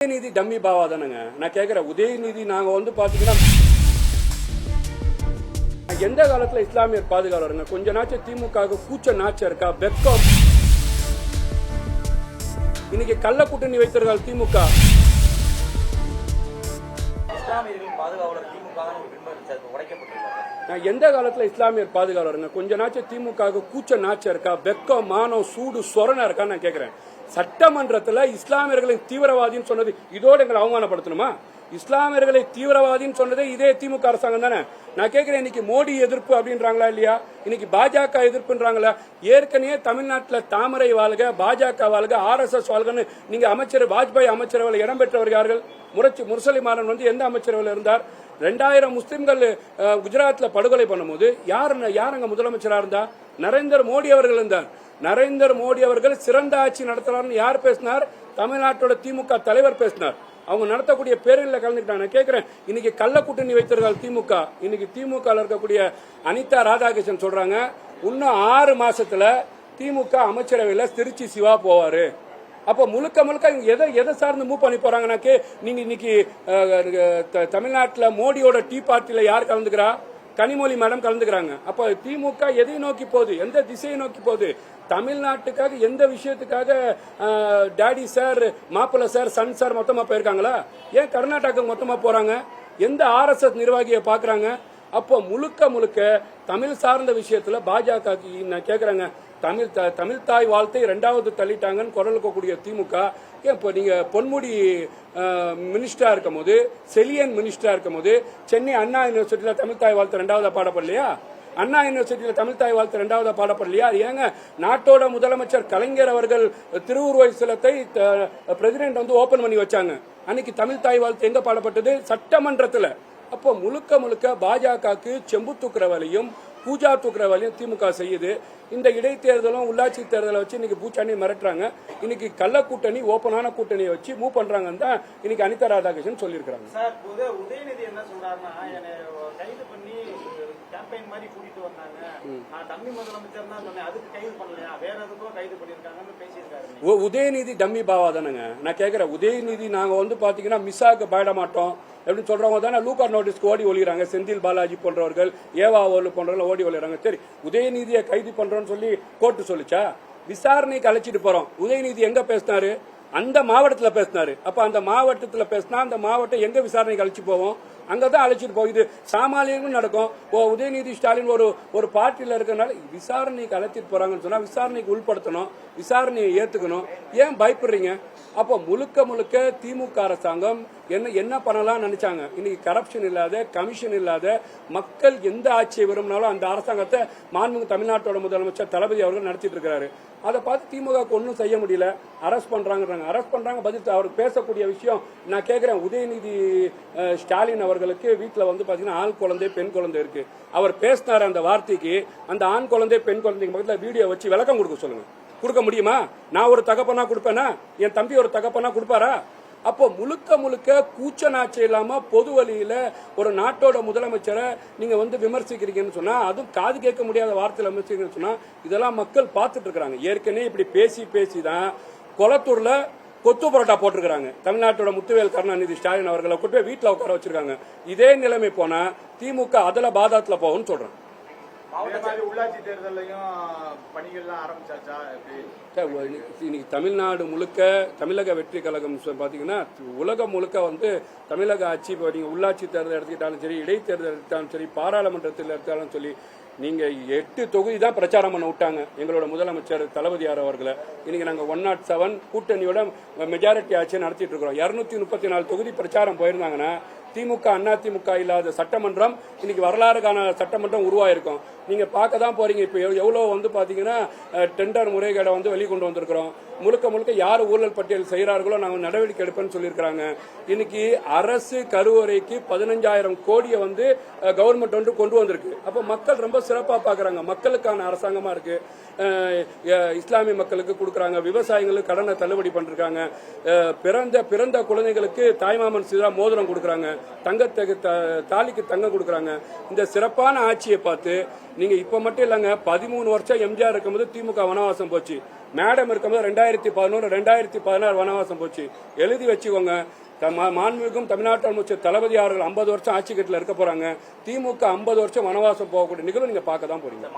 Udhayanidhi dummy பாவா தானுங்க. நான் கேட்கிறேன், உதயநிதி நாங்க வந்து பாத்தீங்கன்னா எந்த காலத்துல இஸ்லாமியர் பாதுகாவலருங்க? கொஞ்ச நாச்சு திமுக கூச்ச நாச்சம் இருக்கா? வெக்கம். இன்னைக்கு கள்ள கூட்டணி வைத்திருக்காள் திமுக. எந்த காலத்துல இஸ்லாமியர் பாதுகாவலருங்க? கொஞ்ச நாச்சு திமுக கூச்ச நாச்சம் இருக்கா? வெக்கம், மானம், சூடு, சொரணா இருக்கா? நான் கேட்கிறேன். சட்டமன்றத்தில் இஸ்லாமியர்களின் தீவிரவாதின்னு சொன்னது இதோடு எங்களை அவமானப்படுத்தணுமா? இஸ்லாமியர்களை தீவிரவாதின்னு சொன்னதே இதே திமுக அரசாங்கம் தானே. நான் கேட்கிறேன், இன்னைக்கு மோடி எதிர்ப்பு அப்படின்றாங்களா இல்லையா? இன்னைக்கு பாஜக எதிர்ப்புன்றாங்களா? ஏற்கனவே தமிழ்நாட்டில் தாமரை வாழ்க, பாஜக வாழ்க, RSS வாழ்கன்னு நீங்க அமைச்சர் வாஜ்பாய் அமைச்சரவையில் இடம்பெற்றவர் யார்கள்? முரசொலி மாறன் வந்து எந்த அமைச்சரவையில் இருந்தார்? 2000 முஸ்லிம்கள் குஜராத்தில் படுகொலை பண்ணும்போது யாருங்க முதலமைச்சராக இருந்தா? நரேந்திர மோடி அவர்கள் இருந்தார். நரேந்திர மோடி அவர்கள் சிறந்த ஆட்சி நடத்துறாருன்னு யார் பேசினார்? தமிழ்நாட்டோட திமுக தலைவர் பேசினார். அவங்க நடத்தக்கூடிய பேரணியில் கலந்துக்கிட்டாங்க. நான் கேட்கிறேன், இன்னைக்கு கள்ள கூட்டணி வைத்திருக்காள் திமுக. இன்னைக்கு திமுக இருக்கக்கூடிய அனிதா ராதாகிருஷ்ணன் சொல்றாங்க, இன்னும் 6 மாசத்துல திமுக அமைச்சரவையில் திருச்சி சிவா போவாரு. அப்ப முழுக்க எதை சார்ந்து மூவ் பண்ணி போறாங்கன்னாக்கே, நீங்க இன்னைக்கு தமிழ்நாட்டில் மோடியோட டீ பார்ட்டியில யார் கலந்துக்கிறா? கனிமொழி மேடம் கலந்துக்கிறாங்க. அப்ப திமுக எதை நோக்கி போகுது? எந்த திசையை நோக்கி போகுது? தமிழ்நாட்டுக்காக எந்த விஷயத்துக்காக டாடி சார், மாப்பிள்ள சார், சன் சார் மொத்தமா போயிருக்காங்களா? ஏன் கர்நாடகா மொத்தமா போறாங்க? எந்த RSS நிர்வாகியை பாக்குறாங்க? அப்போ முழுக்க தமிழ் சார்ந்த விஷயத்துல பாஜக நான் கேக்குறாங்க, தமிழ் தாய் வாழ்த்தை 2வது தள்ளிட்டாங்கன்னு குரல் இருக்கக்கூடிய திமுக இப்போ நீங்க பொன்முடி மினிஸ்டரா இருக்கும் போது, செலியன் மினிஸ்டரா இருக்கும் போது சென்னை அண்ணா யூனிவர்சிட்டியில தமிழ் தாய் வாழ்த்து 2வது பாடப்படலையா? அண்ணா யூனிவர்சிட்டியில தமிழ் தாய் வாழ்த்து 2வது பாடப்படலையா? ஏங்க நாட்டோட முதலமைச்சர் கலைஞர் அவர்கள் திருவுருவ சிலத்தை பிரசிடென்ட் வந்து ஓபன் பண்ணி வச்சாங்க. அன்னைக்கு தமிழ் தாய் வாழ்த்து எங்க பாடப்பட்டது? சட்டமன்றத்தில். அப்போ முழுக்க பாஜகவுக்கு செம்பு தூக்குற வேலையும் பூஜா தூக்குற வேலையும் திமுக செய்யுது. இந்த இடைத்தேர்தலும் உள்ளாட்சி தேர்தலை வச்சு இன்னைக்கு பூச்சாண்டி மிரட்டுறாங்க. இன்னைக்கு கள்ள கூட்டணி, ஓபனான கூட்டணியை வச்சு மூவ் பண்றாங்கன்னு தான் இன்னைக்கு அனிதா ராதாகிருஷ்ணன் சொல்லியிருக்காங்க. சார், உதயநிதி என்ன சொல்றாருன்னா, கைது பண்ணி கேம்பெயின் மாதிரி கூட்டிட்டு வந்தாங்க, நான் டம்மி முதலமைச்சர் தான் சொன்னேன், அதுக்கு கைது பண்ணலையா, வேற எதுக்கும் கைது பண்ணிருக்காங்கன்னு பேசியிருக்காரு. உதயநிதி டம்மி பாவா தானுங்க. நான் கேட்கிறேன், உதயநிதி நாங்க வந்து பாத்தீங்கன்னா மிஸ்ஸாக்கு பயட மாட்டோம் அப்படின்னு சொல்றவங்க தானே லூகார் நோட்டீஸ்க்கு ஓடி ஒளிறாங்க. செந்தில் பாலாஜி போன்றவர்கள், ஏவா போன்றவர்கள் ஓடி ஒளிறாங்க. சரி, உதயநிதியை கைது பண்றோம்னு சொல்லி கோர்ட்டு சொல்லிச்சா? விசாரணைக்கு அழைச்சிட்டு போறோம். உதயநிதி எங்க பேசினாரு? அந்த மாவட்டத்தில் பேசினாரு. அப்ப அந்த மாவட்டத்தில் பேசினா அந்த மாவட்டம் எங்க விசாரணைக்கு அழைச்சி போவோம்? அங்கதான் அழைச்சிட்டு போகும். இது சாமானியர்களும் நடக்கும். உதயநிதி ஸ்டாலின் ஒரு பார்ட்டியில இருக்கிறனால விசாரணைக்கு அழைச்சிட்டு போறாங்கன்னு சொன்னா விசாரணைக்கு உள்படுத்தணும், விசாரணையை ஏத்துக்கணும். ஏன் பயப்படுறீங்க? அப்போ முழுக்க திமுக அரசாங்கம் என்ன பண்ணலாம் நினைச்சாங்க? இன்னைக்கு கரப்ஷன் இல்லாத, கமிஷன் இல்லாத, மக்கள் எந்த ஆட்சியை விரும்பினாலும் அந்த அரசாங்கத்தை மாண்புமிகு தமிழ்நாட்டோட முதலமைச்சர் தளபதி அவர்கள் நடத்திட்டு இருக்கிறாரு. அதை பார்த்து திமுக ஒன்றும் செய்ய முடியல. அரெஸ்ட் பண்றாங்க. பதில் அவர் பேசக்கூடிய விஷயம் நான் கேட்கிறேன், உதயநிதி ஸ்டாலின் அவர்களுக்கு வீட்டுல வந்து பாத்தீங்கன்னா ஆண் குழந்தை, பெண் குழந்தை இருக்கு. அவர் பேசினார் அந்த வார்த்தைக்கு, அந்த ஆண் குழந்தை, பெண் குழந்தைக்கு பக்கத்தில் வீடியோ வச்சு விளக்கம் கொடுக்க சொல்லுங்க. கொடுக்க முடியுமா? நான் ஒரு தகப்பனா கொடுப்பேனா? என் தம்பி ஒரு தகப்பனா கொடுப்பாரா? அப்போ முழுக்க கூச்ச நாச்சம் இல்லாம பொது வழியில ஒரு நாட்டோட முதலமைச்சரை நீங்க வந்து விமர்சிக்கிறீங்கன்னு சொன்னா, அதுவும் காது கேட்க முடியாத வார்த்தையில விமர்சிக்கிறீங்கன்னு சொன்னா, இதெல்லாம் மக்கள் பார்த்துட்டு இருக்காங்க. ஏற்கனவே இப்படி பேசிதான் கொளத்தூர்ல கொத்து பரோட்டா போட்டிருக்காங்க. தமிழ்நாட்டோட முத்துவேல் கருணாநிதி ஸ்டாலின் அவர்களை கூட்டு போய் வீட்டுல உட்கார வச்சிருக்காங்க. இதே நிலைமை போனா திமுக அதுல பாதாத்துல போகும்னு சொல்றேன். உள்ளாட்சி தேர்தலையும் பணிகள்லாம் ஆரம்பிச்சாச்சா? இன்னைக்கு தமிழ்நாடு முழுக்க தமிழக வெற்றி கழகம் பாத்தீங்கன்னா உலகம் முழுக்க வந்து தமிழக ஆட்சி உள்ளாட்சி தேர்தல் எடுத்துக்கிட்டாலும் சரி, இடைத்தேர்தல் எடுத்தாலும் சரி, பாராளுமன்றத்தில் எடுத்தாலும் சொல்லி நீங்க 8 தொகுதி தான் பிரச்சாரம் பண்ண விட்டாங்க எங்களோட முதலமைச்சர் தளபதியார் அவர்களை. இன்னைக்கு நாங்க 107 கூட்டணியோட மெஜாரிட்டி ஆட்சியை நடத்திட்டு இருக்கிறோம். 234 தொகுதி பிரச்சாரம் போயிருந்தாங்கன்னா திமுக, அதிமுக இல்லாத சட்டமன்றம் இன்னைக்கு வரலாறு காண சட்டமன்றம் உருவாயிருக்கும். நீங்க பார்க்க தான் போறீங்க. இப்ப எவ்வளவு வந்து பாத்தீங்கன்னா டெண்டர் முறைகேடை வந்து வெளிக்கொண்டு வந்திருக்கிறோம். முழுக்க யார் ஊழல் பட்டியல் செய்யறார்களோ நாங்கள் நடவடிக்கை எடுப்பேன்னு சொல்லியிருக்காங்க. இன்னைக்கு அரசு கருவறைக்கு 15,000 கோடியை வந்து கவர்மெண்ட் வந்து கொண்டு வந்திருக்கு. அப்ப மக்கள் ரொம்ப சிறப்பா பாக்குறாங்க. மக்களுக்கான அரசாங்கமா இருக்கு. இஸ்லாமிய மக்களுக்கு கொடுக்கறாங்க, விவசாயிகளுக்கு கடனை தள்ளுபடி பண்றாங்க, பிறந்த குழந்தைகளுக்கு தாய்மாமன் சீதா மோதிரம் கொடுக்கறாங்க, தாலிக்கு தங்கம் கொடுக்கறாங்க. இந்த சிறப்பான ஆட்சியை பார்த்து நீங்க இப்ப மட்டும் இல்லங்க 13 வருஷம் எம்ஜிஆர் இருக்கும்போது திமுக வனவாசம் போச்சு. மேடம் இருக்கும்போது 2011 2016 வனவாசம் போச்சு. எழுதி வச்சுக்கோங்க. மாண்புமிகும் தமிழ்நாட்டு அமைச்சர் தளபதி அவர்கள் 50 வருஷம் ஆட்சி கட்டில இருக்க போறாங்க. திமுக 50 வருஷம் வனவாசம் போகக்கூடிய நிகழ்வு நீங்க பார்க்க தான் போறீங்க.